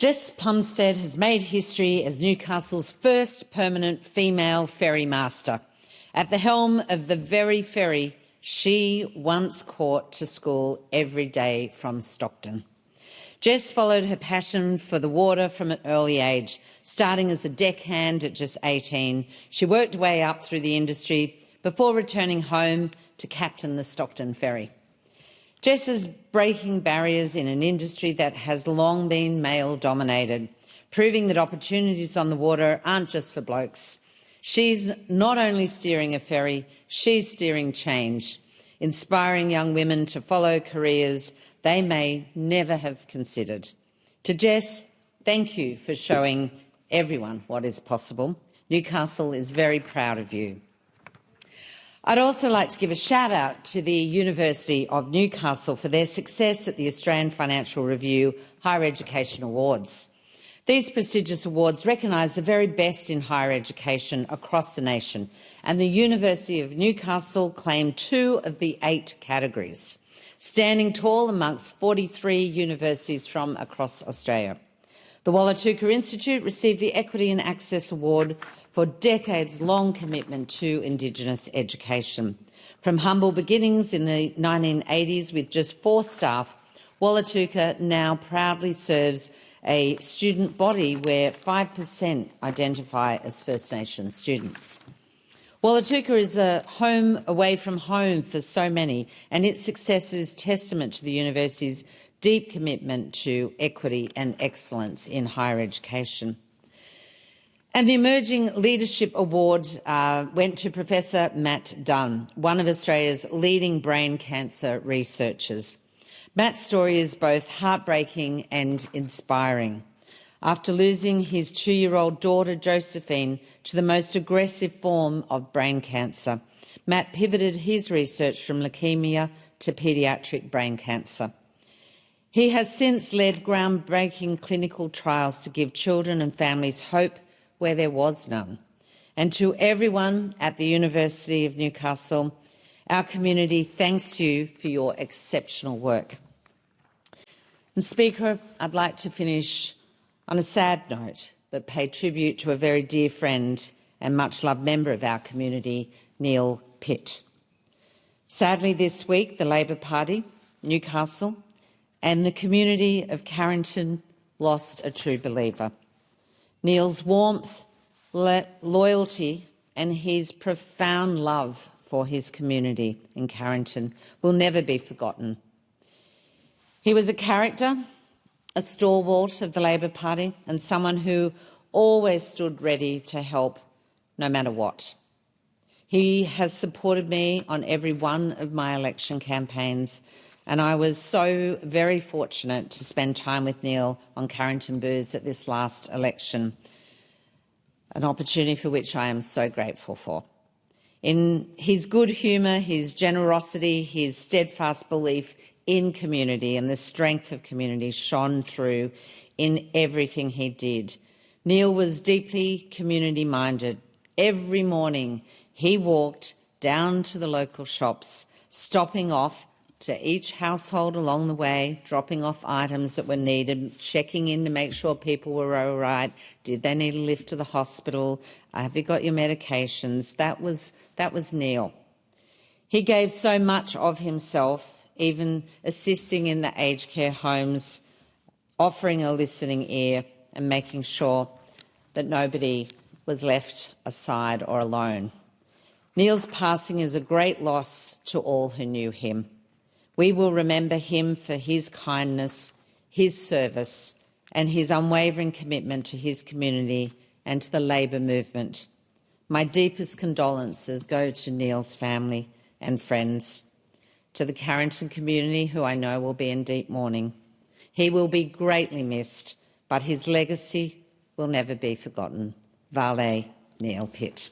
Jess Plumsted has made history as Newcastle's first permanent female ferry master. At the helm of the very ferry she once caught to school every day from Stockton. Jess followed her passion for the water from an early age. Starting as a deckhand at just 18, she worked her way up through the industry before returning home to captain the Stockton ferry. Jess is breaking barriers in an industry that has long been male-dominated, proving that opportunities on the water aren't just for blokes. She's not only steering a ferry, she's steering change, inspiring young women to follow careers they may never have considered. To Jess, thank you for showing everyone what is possible. Newcastle is very proud of you. I'd also like to give a shout-out to the University of Newcastle for their success at the Australian Financial Review Higher Education Awards. These prestigious awards recognise the very best in higher education across the nation, and the University of Newcastle claimed 2 of the 8 categories, standing tall amongst 43 universities from across Australia. The Wollotuka Institute received the Equity and Access Award for decades-long commitment to Indigenous education. From humble beginnings in the 1980s with just 4 staff, Wollotuka now proudly serves a student body where 5% identify as First Nations students. Wollotuka is a home away from home for so many, and its success is testament to the university's deep commitment to equity and excellence in higher education. And the Emerging Leadership Award went to Professor Matt Dunn, one of Australia's leading brain cancer researchers. Matt's story is both heartbreaking and inspiring. After losing his 2-year-old daughter, Josephine, to the most aggressive form of brain cancer, Matt pivoted his research from leukaemia to paediatric brain cancer. He has since led groundbreaking clinical trials to give children and families hope where there was none. And to everyone at the University of Newcastle, our community thanks you for your exceptional work. And Speaker, I'd like to finish on a sad note, but pay tribute to a very dear friend and much-loved member of our community, Neil Pitt. Sadly, this week, the Labor Party, Newcastle, and the community of Carrington lost a true believer. Neil's warmth, loyalty and his profound love for his community in Carrington will never be forgotten. He was a character, a stalwart of the Labor Party, and someone who always stood ready to help no matter what. He has supported me on every one of my election campaigns, and I was so very fortunate to spend time with Neil on Carrington Booths at this last election, an opportunity for which I am so grateful for. In his good humour, his generosity, his steadfast belief in community and the strength of community shone through in everything he did. Neil was deeply community-minded. Every morning he walked down to the local shops, stopping off to each household along the way, dropping off items that were needed, checking in to make sure people were all right. Did they need a lift to the hospital? Have you got your medications? That was Neil. He gave so much of himself, even assisting in the aged care homes, offering a listening ear and making sure that nobody was left aside or alone. Neil's passing is a great loss to all who knew him. We will remember him for his kindness, his service and his unwavering commitment to his community and to the Labor movement. My deepest condolences go to Neil's family and friends, to the Carrington community, who I know will be in deep mourning. He will be greatly missed, but his legacy will never be forgotten. Vale, Neil Pitt.